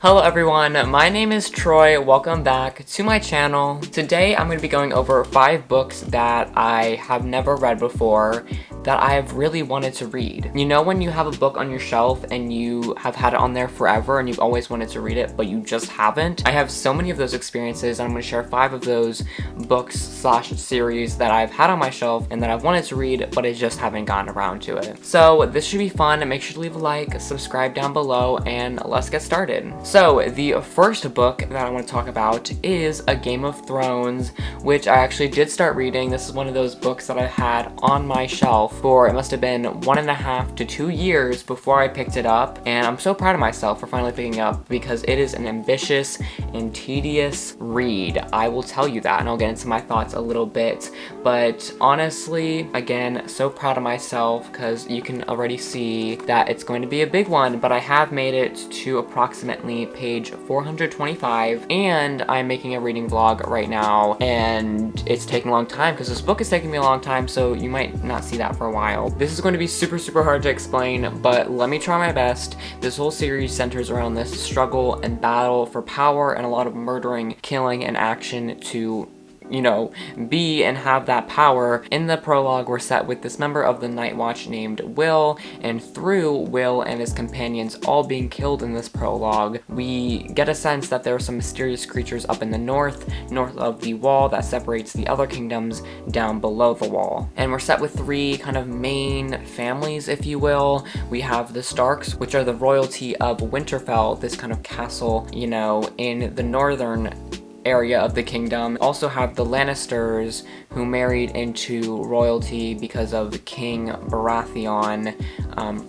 Hello everyone, my name is Troy. Welcome back to my channel. Today I'm going to be going over 5 books that I have never read before that I have really wanted to read. You know when you have a book on your shelf and you have had it on there forever and you've always wanted to read it but you just haven't? I have so many of those experiences and I'm going to share 5 of those books/series that I've had on my shelf and that I've wanted to read but I just haven't gotten around to it. So this should be fun. Make sure to leave a like, subscribe down below, and let's get started. So the first book that I want to talk about is A Game of Thrones, which I actually did start reading. This is one of those books that I had on my shelf for, it must have been 1.5 to 2 years before I picked it up, and I'm so proud of myself for finally picking it up because it is an ambitious and tedious read. I will tell you that, and I'll get into my thoughts a little bit, but honestly, again, so proud of myself because you can already see that it's going to be a big one, but I have made it to approximately page 425, and I'm making a reading vlog right now, and it's taking a long time because this book is taking me a long time, so you might not see that for a while. This is going to be super hard to explain, but let me try my best. This whole series centers around this struggle and battle for power and a lot of murdering, killing, and action to be and have that power. In the prologue, we're set with this member of the Night Watch named Will, and through Will and his companions all being killed in this prologue, we get a sense that there are some mysterious creatures up in the north of the wall that separates the other kingdoms down below the wall. And we're set with 3 kind of main families, if you will. We have the Starks, which are the royalty of Winterfell, this kind of castle, in the northern area of the kingdom. Also have the Lannisters, who married into royalty because of King Baratheon,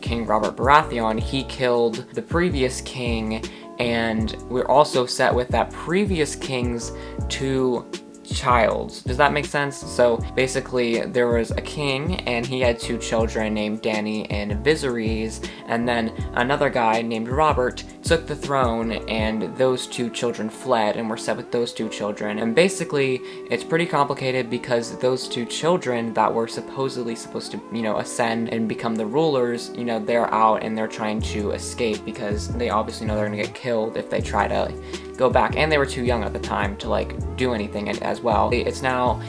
King Robert Baratheon. He killed the previous king, and we're also set with that previous king's 2 childs. Does that make sense? So basically there was a king and he had 2 children named Dany and Viserys, and then another guy named Robert took the throne and those 2 children fled, and we're set with those 2 children. And basically it's pretty complicated because those 2 children that were supposedly supposed to ascend and become the rulers, they're out and they're trying to escape because they obviously know they're gonna get killed if they try to go back, and they were too young at the time to do anything as well. It's now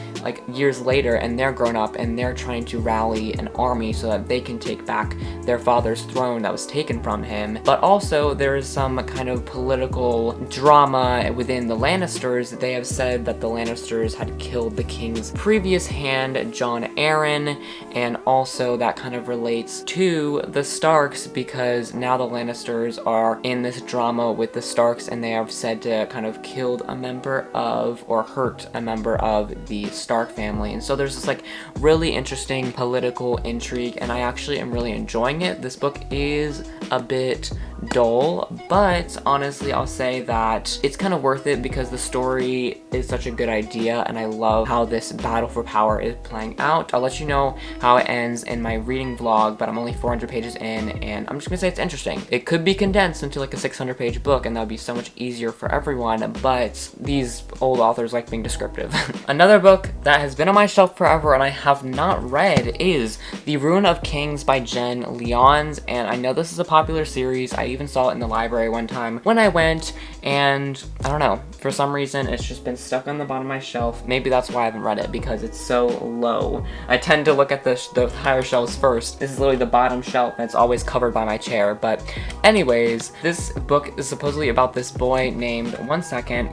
years later and they're grown up and they're trying to rally an army so that they can take back their father's throne that was taken from him. But also there is some kind of political drama within the Lannisters. They have said that the Lannisters had killed the king's previous hand, Jon Arryn, and also that kind of relates to the Starks because now the Lannisters are in this drama with the Starks, and they have said to kind of killed a member of or hurt a member of the Stark family. And so there's this really interesting political intrigue, and I actually am really enjoying it. This book is a bit dull, but honestly I'll say that it's kind of worth it because the story is such a good idea and I love how this battle for power is playing out. I'll let you know how it ends in my reading vlog, but I'm only 400 pages in and I'm just gonna say it's interesting. It could be condensed into a 600-page book and that would be so much easier for everyone, but these old authors like being descriptive. Another book that has been on my shelf forever and I have not read is The Rune of Kings by Jen Lyons, and I know this is a popular series. I even saw it in the library one time when I went, and I don't know, for some reason it's just been stuck on the bottom of my shelf. Maybe that's why I haven't read it, because it's so low. I tend to look at the higher shelves first. This is literally the bottom shelf and it's always covered by my chair. But anyways, this book is supposedly about this boy named,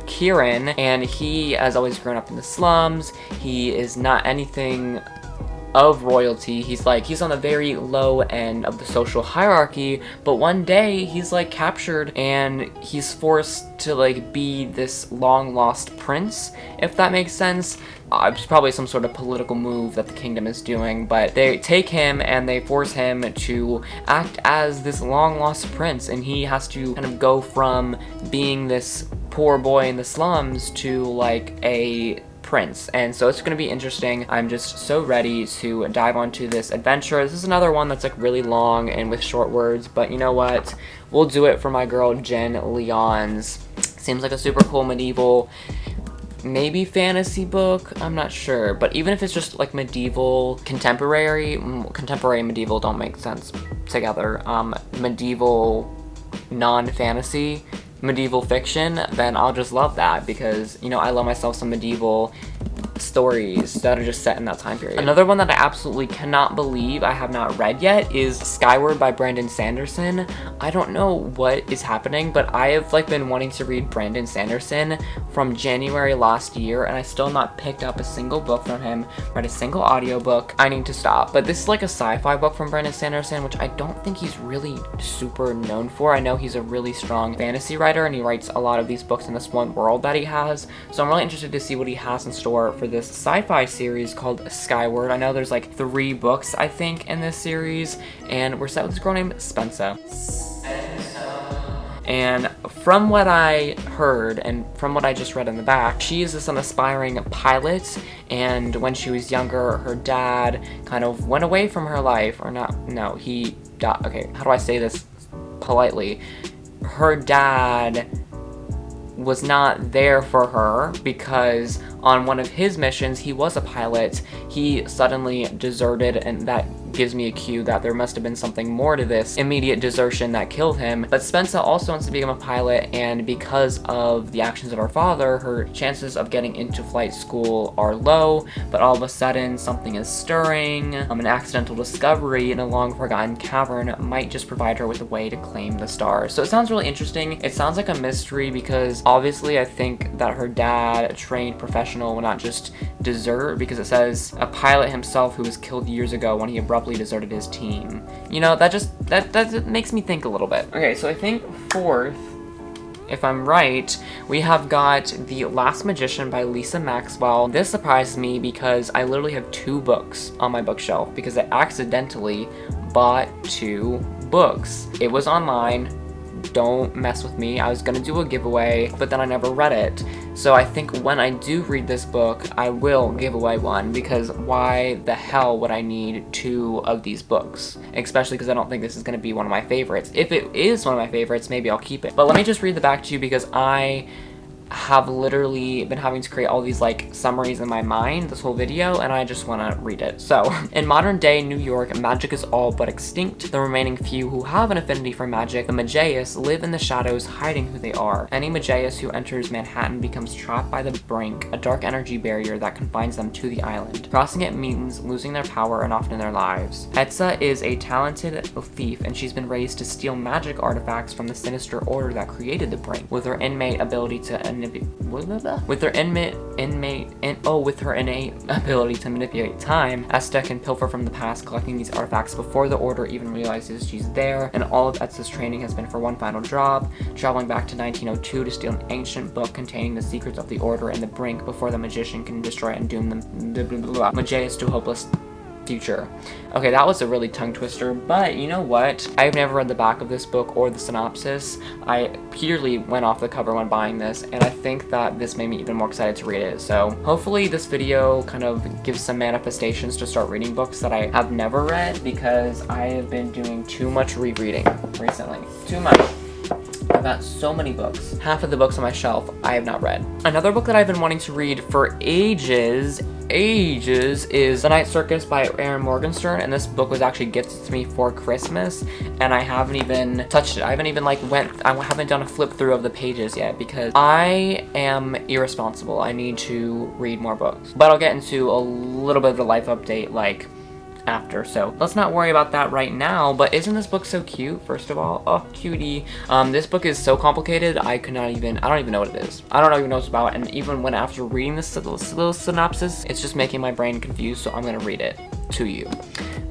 Kieran, and he has always grown up in the slums. He is not anything of royalty. He's on the very low end of the social hierarchy, but one day he's captured and he's forced to be this long lost prince, if that makes sense. It's probably some sort of political move that the kingdom is doing, but they take him and they force him to act as this long lost prince, and he has to kind of go from being this poor boy in the slums to a prince. And so it's going to be interesting. I'm just so ready to dive onto this adventure. This is another one that's really long and with short words, but you know what? We'll do it for my girl Jen Lyons. Seems like a super cool medieval, maybe fantasy book, I'm not sure, but even if it's just medieval, contemporary and medieval don't make sense together. Medieval non-fantasy medieval fiction, then I'll just love that because, you know, I love myself some medieval stories that are just set in that time period. Another one that I absolutely cannot believe I have not read yet is Skyward by Brandon Sanderson. I don't know what is happening, but I have like been wanting to read Brandon Sanderson from January last year, and I still have not picked up a single book from him, read a single audiobook. I need to stop. But this is like a sci-fi book from Brandon Sanderson, which I don't think he's really super known for. I know he's a really strong fantasy writer, and he writes a lot of these books in this one world that he has. So I'm really interested to see what he has in store for this sci-fi series called Skyward. I know there's like 3 books, I think, in this series, and we're set with this girl named Spencer. And from what I heard and from what I just read in the back, she is an aspiring pilot, and when she was younger, her dad kind of went away from her life, or not, no, he died. Okay, how do I say this politely? Her dad was not there for her because on one of his missions, he was a pilot, he suddenly deserted, and that gives me a cue that there must have been something more to this immediate desertion that killed him. But Spencer also wants to become a pilot, and because of the actions of her father, her chances of getting into flight school are low, but all of a sudden something is stirring. An accidental discovery in a long forgotten cavern might just provide her with a way to claim the stars. So it sounds really interesting. It sounds like a mystery because obviously I think that her dad, a trained professional, will not just desert, because it says a pilot himself who was killed years ago when he abruptly deserted his team. You know, that makes me think a little bit. Okay, so I think fourth, if I'm right, we have got The Last Magician by Lisa Maxwell. This surprised me because I literally have 2 books on my bookshelf because I accidentally bought 2 books. It was online. Don't mess with me. I was gonna do a giveaway, but then I never read it. So I think when I do read this book, I will give away one, because why the hell would I need 2 of these books? Especially because I don't think this is gonna be one of my favorites. If it is one of my favorites, maybe I'll keep it. But let me just read the back to you because I have literally been having to create all these like summaries in my mind this whole video, and I just want to read it. So, in modern day New York, magic is all but extinct. The remaining few who have an affinity for magic, the Magius, live in the shadows, hiding who they are. Any Magius who enters Manhattan becomes trapped by the brink, a dark energy barrier that confines them to the island. Crossing it means losing their power and often their lives. Hetza is a talented thief, and she's been raised to steal magic artifacts from the sinister order that created the brink. With her innate ability to with her innate ability to manipulate time, Esta can pilfer from the past, collecting these artifacts before the Order even realizes she's there, and all of Etsa's training has been for one final job, traveling back to 1902 to steal an ancient book containing the secrets of the Order and the Brink before the magician can destroy and doom the Magius to a hopeless future. Okay, that was a really tongue twister, but you know what? I've never read the back of this book or the synopsis. I purely went off the cover when buying this, and I think that this made me even more excited to read it. So hopefully this video kind of gives some manifestations to start reading books that I have never read, because I have been doing too much rereading recently. Too much. I've got so many books. Half of the books on my shelf I have not read. Another book that I've been wanting to read for ages is The Night Circus by Erin Morgenstern, and this book was actually gifted to me for Christmas, and I haven't even touched it. I haven't even like I haven't done a flip through of the pages yet because I am irresponsible. I need to read more books. But I'll get into a little bit of the life update like after, so let's not worry about that right now. But isn't this book so cute? First of all, oh cutie. This book is so complicated I don't even know what it is. I don't even know what it's about, and even when after reading this little synopsis, it's just making my brain confused, so I'm gonna read it to you.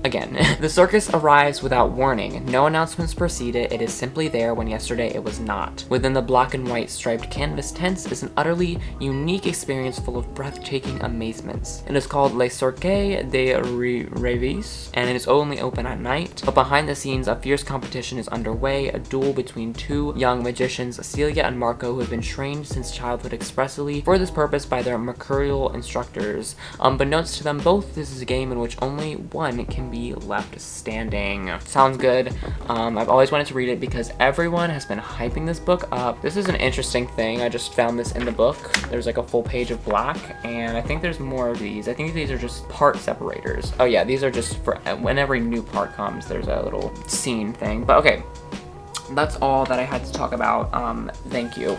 Again, the circus arrives without warning. No announcements precede it. It is simply there when yesterday it was not. Within the black and white striped canvas tents is an utterly unique experience full of breathtaking amazements. It is called Les Cirques des Rêves, and it is only open at night. But behind the scenes, a fierce competition is underway, a duel between 2 young magicians, Celia and Marco, who have been trained since childhood expressly for this purpose by their mercurial instructors. Unbeknownst to them both, this is a game in which only one can be left standing. Sounds good. I've always wanted to read it because everyone has been hyping this book up. This is an interesting thing. I just found this in the book. There's like a full page of black, and I think there's more of these. I think these are just part separators. Oh yeah, these are just for when every new part comes, there's a little scene thing. But okay. that's all that I had to talk about. Thank you.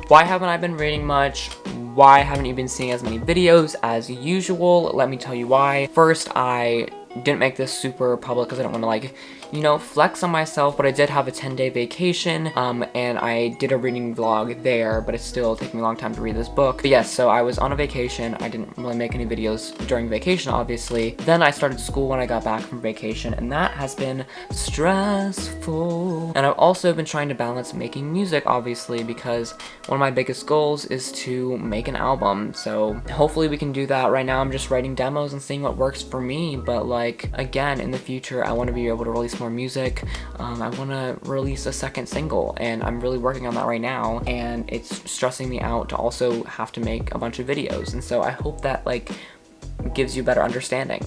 Why haven't I been reading much? Why haven't you been seeing as many videos as usual? Let me tell you why. First, I didn't make this super public because I don't want to, like, you know, flex on myself, but I did have a 10-day vacation, and I did a reading vlog there, but it's still taking me a long time to read this book. But yes, so I was on a vacation. I didn't really make any videos during vacation, obviously. Then I started school when I got back from vacation, and that has been stressful. And I've also been trying to balance making music, obviously, because one of my biggest goals is to make an album. So hopefully we can do that. Right now I'm just writing demos and seeing what works for me, but like, again, in the future, I want to be able to release more music. I want to release a second single, and I'm really working on that right now, and it's stressing me out to also have to make a bunch of videos, and so I hope that like gives you a better understanding.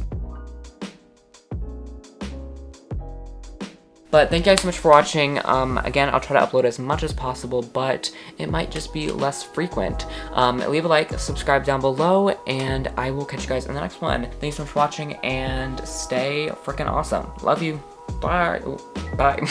But thank you guys so much for watching. Again, I'll try to upload as much as possible, but it might just be less frequent. Leave a like, subscribe down below, and I will catch you guys in the next one. Thanks so much for watching, and stay freaking awesome. Love you. Bye. Bye.